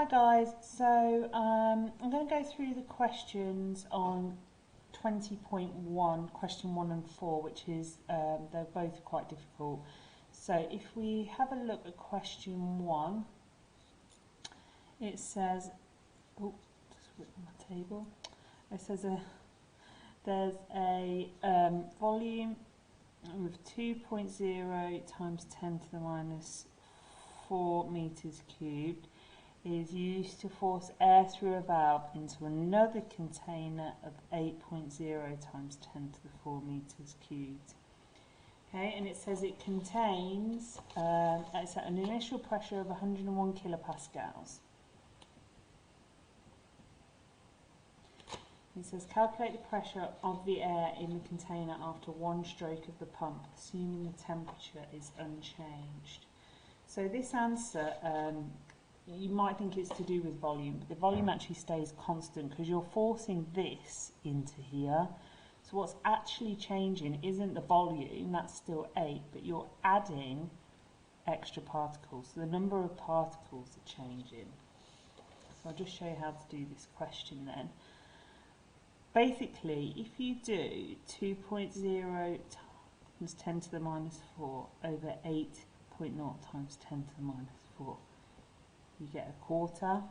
Hi guys, so I'm going to go through the questions on 20.1, question 1 and 4, which is, they're both quite difficult. So if we have a look at question 1, it says, oh, just with my table, it says there's a volume with 2.0 times 10 to the minus 4 meters cubed is used to force air through a valve into another container of 8.0 times 10 to the 4 meters cubed. Okay, and it says it contains, it's at an initial pressure of 101 kilopascals. It says calculate the pressure of the air in the container after one stroke of the pump, assuming the temperature is unchanged. So this answer, you might think it's to do with volume, but the volume actually stays constant because you're forcing this into here. So what's actually changing isn't the volume, that's still 8, but you're adding extra particles. So the number of particles are changing. So I'll just show you how to do this question then. Basically, if you do 2.0 times 10 to the minus 4 over 8.0 times 10 to the minus 4, you get a quarter.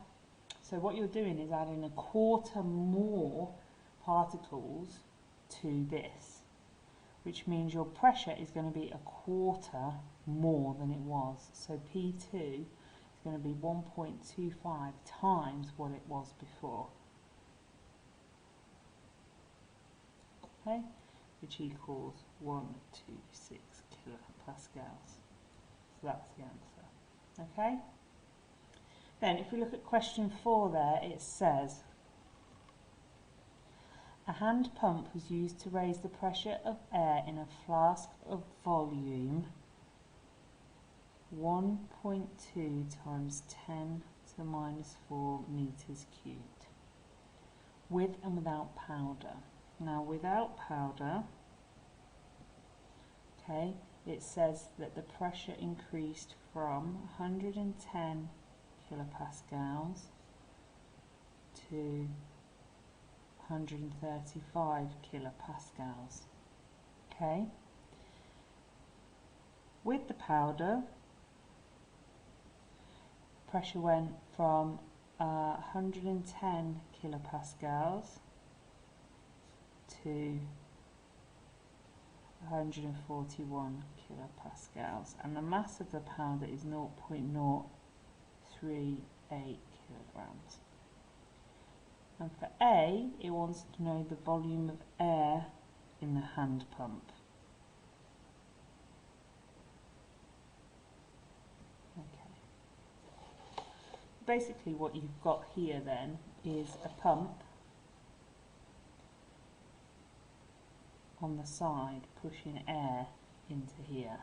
So what you're doing is adding a quarter more particles to this, which means your pressure is going to be a quarter more than it was. So P2 is going to be 1.25 times what it was before. Okay, which equals 126 kilopascals. So that's the answer. Okay. Then if we look at question 4 there, it says a hand pump was used to raise the pressure of air in a flask of volume 1.2 times 10 to the minus 4 meters cubed, with and without powder. Now without powder, okay, it says that the pressure increased from 110 kilopascals to 135 kilopascals. Okay. With the powder, pressure went from 110 kilopascals to 141 kilopascals, and the mass of the powder is 0.038 kilograms. And for A, it wants to know the volume of air in the hand pump. Okay. Basically what you've got here then is a pump on the side pushing air into here.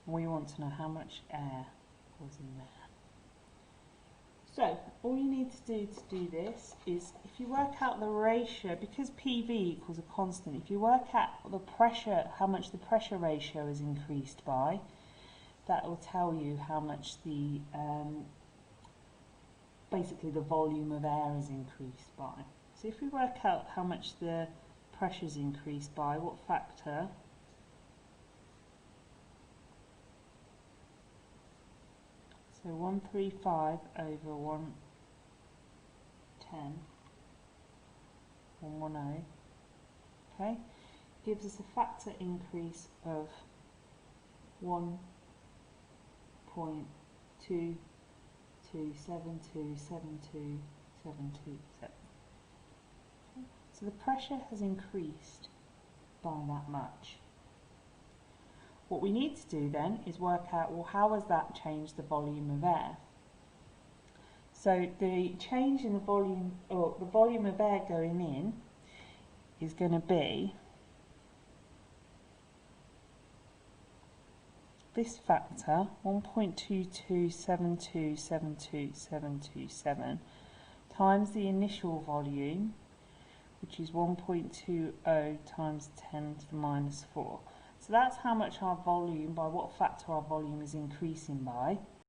We want to know how much air was in there. So all you need to do this is, if you work out the ratio, because PV equals a constant, if you work out the pressure, how much the pressure ratio is increased by, that will tell you how much the basically the volume of air is increased by. So if we work out how much the pressure is increased by, what factor, so 135 over 110, 110, okay, gives us a factor increase of 1.22727277. So the pressure has increased by that much. What we need to do then is work out, well, how has that changed the volume of air? So the change in the volume, or the volume of air going in, is going to be this factor, 1.2272727, times the initial volume, which is 1.20 times 10 to the minus 4. So that's how much our volume, by what factor our volume is increasing by.